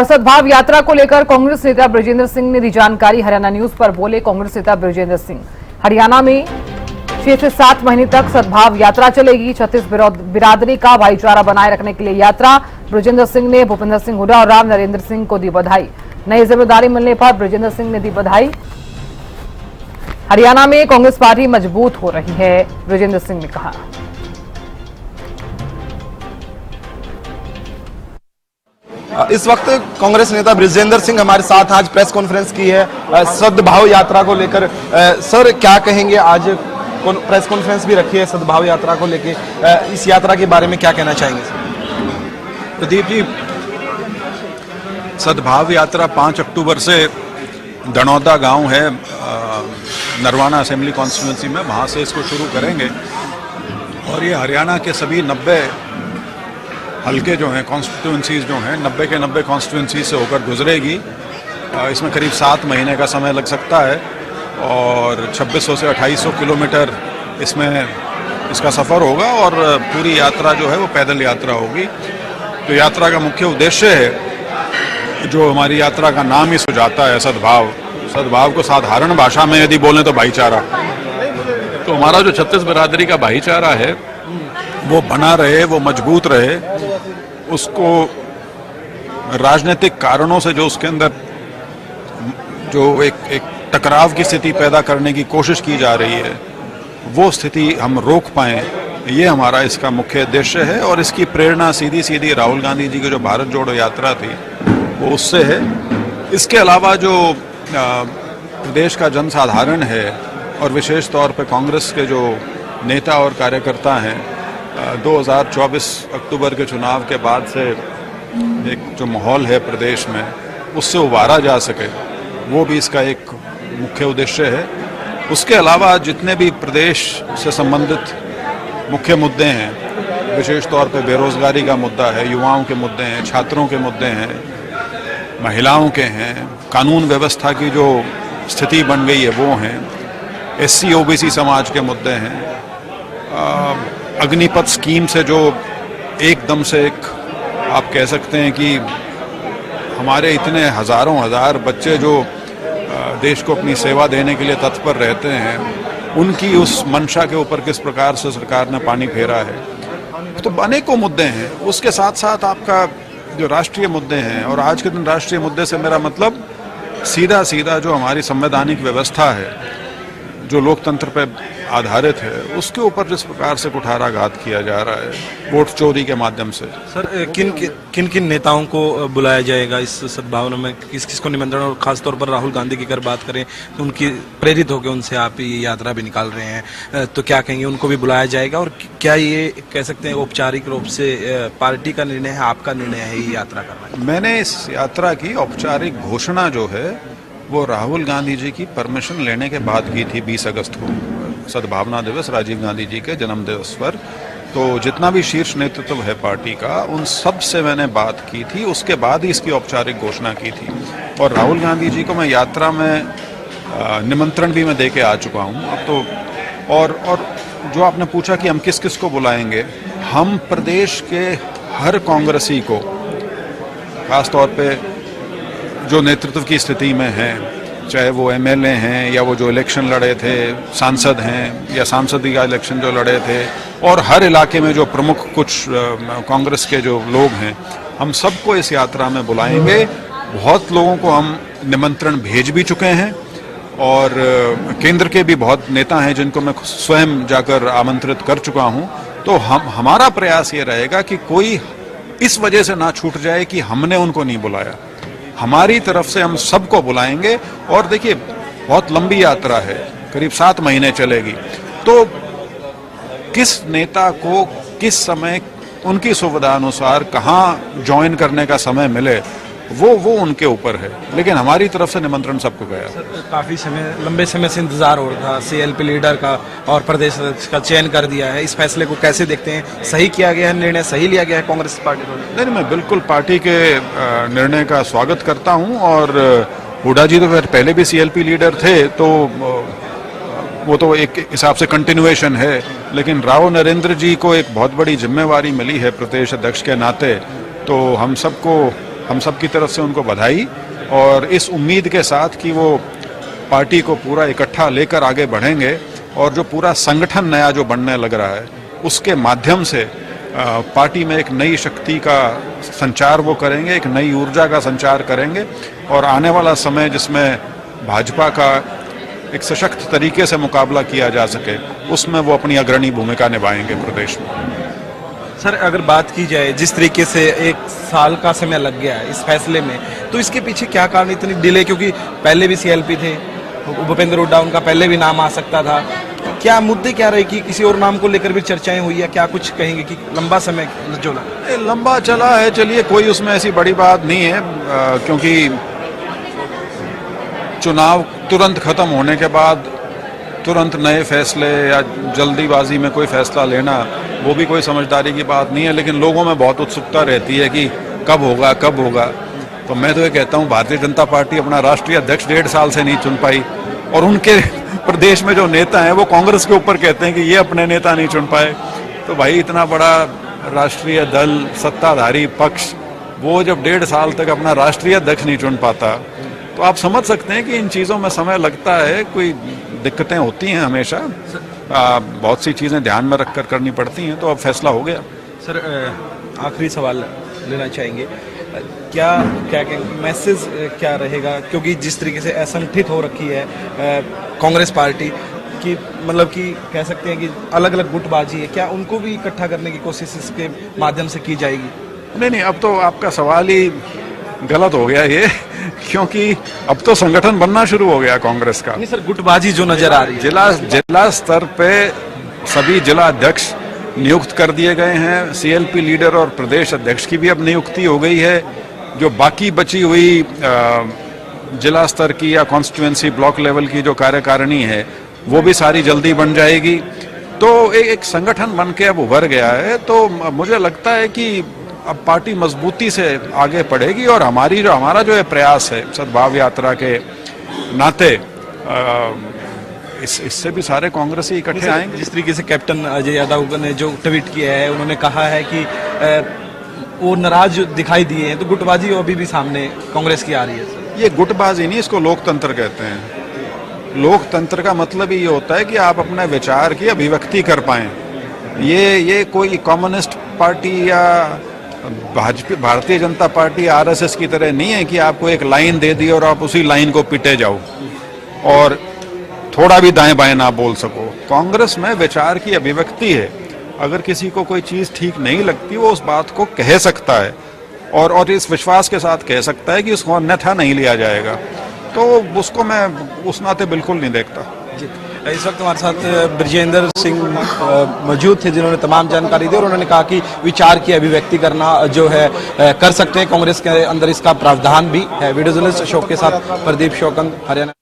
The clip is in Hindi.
सद्भाव यात्रा को लेकर कांग्रेस नेता बृजेंद्र सिंह ने दी जानकारी। हरियाणा न्यूज पर बोले कांग्रेस नेता बृजेंद्र सिंह। हरियाणा में 6 से 7 महीने तक सद्भाव यात्रा चलेगी। छत्तीस बिरादरी का भाईचारा बनाए रखने के लिए यात्रा। बृजेंद्र सिंह ने भूपेंद्र सिंह हुड्डा और राव नरेंद्र सिंह को दी बधाई। नई जिम्मेदारी मिलने पर बृजेंद्र सिंह ने दी बधाई। हरियाणा में कांग्रेस पार्टी मजबूत हो रही है, बृजेंद्र सिंह ने कहा। इस वक्त कांग्रेस नेता बृजेंद्र सिंह हमारे साथ आज प्रेस कॉन्फ्रेंस की है सद्भाव यात्रा को लेकर। सर क्या कहेंगे, आज प्रेस कॉन्फ्रेंस भी रखी है सद्भाव यात्रा को लेकर, इस यात्रा के बारे में क्या कहना चाहेंगे सर? प्रदीप जी, सद्भाव यात्रा 5 अक्टूबर से दनौदा गांव है नरवाना असेंबली कॉन्स्टिट्यूंसी में, वहां से इसको शुरू करेंगे और ये हरियाणा के सभी 90 हल्के जो हैं, कॉन्स्टिट्यूंसीज जो हैं, 90 के 90 कॉन्स्टिट्यूंसी से होकर गुजरेगी। इसमें करीब 7 महीने का समय लग सकता है और 2600 से 2800 किलोमीटर इसमें इसका सफ़र होगा और पूरी यात्रा जो है वो पैदल यात्रा होगी। तो यात्रा का मुख्य उद्देश्य है, जो हमारी यात्रा का नाम ही सुझाता है, सद्भाव। सद्भाव को साधारण भाषा में यदि बोलें तो भाईचारा। तो हमारा जो छत्तीस बिरादरी का भाईचारा है वो बना रहे, वो मजबूत रहे। उसको राजनीतिक कारणों से जो उसके अंदर जो एक टकराव की स्थिति पैदा करने की कोशिश की जा रही है, वो स्थिति हम रोक पाएं, ये हमारा इसका मुख्य उद्देश्य है। और इसकी प्रेरणा सीधी सीधी राहुल गांधी जी की जो भारत जोड़ो यात्रा थी वो उससे है। इसके अलावा जो प्रदेश का जनसाधारण है और विशेष तौर पर कांग्रेस के जो नेता और कार्यकर्ता हैं, 2024 अक्टूबर के चुनाव के बाद से एक जो माहौल है प्रदेश में, उससे उबारा जा सके, वो भी इसका एक मुख्य उद्देश्य है। उसके अलावा जितने भी प्रदेश से संबंधित मुख्य मुद्दे हैं, विशेष तौर पे बेरोजगारी का मुद्दा है, युवाओं के मुद्दे हैं, छात्रों के मुद्दे हैं, महिलाओं के हैं, कानून व्यवस्था की जो स्थिति बन गई है वो हैं, SC OBC समाज के मुद्दे हैं, अग्निपथ स्कीम से जो एकदम से एक आप कह सकते हैं कि हमारे इतने हजारों हजार बच्चे जो देश को अपनी सेवा देने के लिए तत्पर रहते हैं, उनकी उस मंशा के ऊपर किस प्रकार से सरकार ने पानी फेरा है। तो अनेकों मुद्दे हैं। उसके साथ साथ आपका जो राष्ट्रीय मुद्दे हैं, और आज के दिन राष्ट्रीय मुद्दे से मेरा मतलब सीधा सीधा जो हमारी संवैधानिक व्यवस्था है, जो लोकतंत्र पर आधारित है, उसके ऊपर जिस प्रकार से कुठाराघात किया जा रहा है वोट चोरी के माध्यम से। सर किन किन नेताओं को बुलाया जाएगा इस सद्भावना में, किस किस को निमंत्रण, और खासतौर पर राहुल गांधी की अगर बात करें तो उनकी प्रेरित होकर उनसे आप ये यात्रा भी निकाल रहे हैं, तो क्या कहेंगे, उनको भी बुलाया जाएगा? और क्या ये कह सकते हैं औपचारिक रूप से पार्टी का निर्णय है, आपका निर्णय है ये यात्रा करना? मैंने इस यात्रा की औपचारिक घोषणा जो है वो राहुल गांधी जी की परमिशन लेने के बाद की थी 20 अगस्त को, सद्भावना दिवस, राजीव गांधी जी के जन्म दिवस पर। तो जितना भी शीर्ष नेतृत्व है पार्टी का, उन सब से मैंने बात की थी, उसके बाद ही इसकी औपचारिक घोषणा की थी। और राहुल गांधी जी को मैं यात्रा में निमंत्रण भी मैं दे के आ चुका हूँ अब तो। और जो आपने पूछा कि हम किस किस को बुलाएंगे, हम प्रदेश के हर कांग्रेसी को, खासतौर पर जो नेतृत्व की स्थिति में हैं, चाहे वो MLA हैं या वो जो इलेक्शन लड़े थे, सांसद हैं या सांसदी का इलेक्शन जो लड़े थे, और हर इलाके में जो प्रमुख कुछ कांग्रेस के जो लोग हैं, हम सबको इस यात्रा में बुलाएंगे। बहुत लोगों को हम निमंत्रण भेज भी चुके हैं और केंद्र के भी बहुत नेता हैं जिनको मैं स्वयं जाकर आमंत्रित कर चुका हूं। तो हमारा प्रयास ये रहेगा कि कोई इस वजह से ना छूट जाए कि हमने उनको नहीं बुलाया। हमारी तरफ से हम सबको बुलाएंगे। और देखिए, बहुत लंबी यात्रा है, करीब 7 महीने चलेगी। तो किस नेता को किस समय उनकी सुविधा अनुसार कहाँ ज्वाइन करने का समय मिले, वो उनके ऊपर है, लेकिन हमारी तरफ से निमंत्रण सबको गया। काफी समय, लंबे समय से इंतजार हो रहा था CLP लीडर का, और प्रदेश का चयन कर दिया है। इस फैसले को कैसे देखते हैं? सही किया गया है, निर्णय सही लिया गया है कांग्रेस पार्टी को? नहीं, मैं बिल्कुल पार्टी के निर्णय का स्वागत करता हूं। और हुड्डा जी तो पहले भी CLP लीडर थे, तो वो तो एक हिसाब से कंटिन्यूएशन है। लेकिन राव नरेंद्र जी को एक बहुत बड़ी जिम्मेवारी मिली है प्रदेश अध्यक्ष के नाते, तो हम सबको हम सब की तरफ से उनको बधाई, और इस उम्मीद के साथ कि वो पार्टी को पूरा इकट्ठा लेकर आगे बढ़ेंगे और जो पूरा संगठन नया जो बनने लग रहा है उसके माध्यम से पार्टी में एक नई शक्ति का संचार वो करेंगे, एक नई ऊर्जा का संचार करेंगे, और आने वाला समय जिसमें भाजपा का एक सशक्त तरीके से मुकाबला किया जा सके उसमें वो अपनी अग्रणी भूमिका निभाएंगे प्रदेश में। सर, अगर बात की जाए जिस तरीके से 1 साल का समय लग गया है इस फैसले में, तो इसके पीछे क्या कारण इतनी डिले? क्योंकि पहले भी सीएलपी थे, भूपेंद्र हुड्डा उनका पहले भी नाम आ सकता था। क्या मुद्दे क्या रहे कि किसी और नाम को लेकर भी चर्चाएं हुई है? क्या कुछ कहेंगे कि लंबा समय जो लंबा चला है, चलिए कोई उसमें ऐसी बड़ी बात नहीं है, क्योंकि चुनाव तुरंत खत्म होने के बाद तुरंत नए फैसले या जल्दीबाजी में कोई फैसला लेना वो भी कोई समझदारी की बात नहीं है। लेकिन लोगों में बहुत उत्सुकता रहती है कि कब होगा कब होगा। तो मैं तो ये कहता हूँ, भारतीय जनता पार्टी अपना राष्ट्रीय अध्यक्ष 1.5 साल से नहीं चुन पाई, और उनके प्रदेश में जो नेता हैं वो कांग्रेस के ऊपर कहते हैं कि ये अपने नेता नहीं चुन पाए। तो भाई इतना बड़ा राष्ट्रीय दल, सत्ताधारी पक्ष, वो जब 1.5 साल तक अपना राष्ट्रीय अध्यक्ष नहीं चुन पाता, तो आप समझ सकते हैं कि इन चीज़ों में समय लगता है, कोई दिक्कतें होती हैं हमेशा, बहुत सी चीज़ें ध्यान में रखकर करनी पड़ती हैं। तो अब फैसला हो गया। सर, आखिरी सवाल लेना चाहेंगे, क्या मैसेज क्या रहेगा? क्योंकि जिस तरीके से असंगठित हो रखी है कांग्रेस पार्टी की, मतलब कि कह सकते हैं कि अलग अलग गुटबाजी है, क्या उनको भी इकट्ठा करने की कोशिश इसके माध्यम से की जाएगी? नहीं, अब तो आपका सवाल ही गलत हो गया ये, क्योंकि अब तो संगठन बनना शुरू हो गया कांग्रेस का। नहीं सर, गुटबाजी जो नजर आ रही है, जिला स्तर पे सभी जिला अध्यक्ष नियुक्त कर दिए गए हैं, सीएलपी लीडर और प्रदेश अध्यक्ष की भी अब नियुक्ति हो गई है। जो बाकी बची हुई जिला स्तर की या कॉन्स्टिट्यूएंसी ब्लॉक लेवल की जो कार्यकारिणी है वो भी सारी जल्दी बन जाएगी। तो एक संगठन बन के अब उभर गया है। तो मुझे लगता है कि अब पार्टी मजबूती से आगे बढ़ेगी, और हमारा जो प्रयास है सद्भाव यात्रा के नाते, इससे भी सारे कांग्रेसी इकट्ठे आएंगे। जिस तरीके से कैप्टन अजय यादव ने जो ट्वीट किया है, उन्होंने कहा है कि वो नाराज दिखाई दिए हैं, तो गुटबाजी अभी भी सामने कांग्रेस की आ रही है। ये गुटबाजी नहीं, इसको लोकतंत्र कहते हैं। लोकतंत्र का मतलब ही ये होता है कि आप अपने विचार की अभिव्यक्ति कर पाएं। ये कोई कम्युनिस्ट पार्टी या भारतीय जनता पार्टी आरएसएस की तरह नहीं है कि आपको एक लाइन दे दी और आप उसी लाइन को पिटे जाओ और थोड़ा भी दाएं बाएं ना बोल सको। कांग्रेस में विचार की अभिव्यक्ति है। अगर किसी को कोई चीज़ ठीक नहीं लगती वो उस बात को कह सकता है, और इस विश्वास के साथ कह सकता है कि उसको अन्यथा नहीं लिया जाएगा। तो उसको मैं उस नाते बिल्कुल नहीं देखता। इस वक्त हमारे साथ ब्रजेंद्र सिंह मौजूद थे, जिन्होंने तमाम जानकारी दी, और उन्होंने कहा कि विचार की अभिव्यक्ति करना जो है कर सकते हैं, कांग्रेस के अंदर इसका प्रावधान भी है। वीडियो जर्नलिस्ट अशोक के साथ प्रदीप शौकंद, हरियाणा।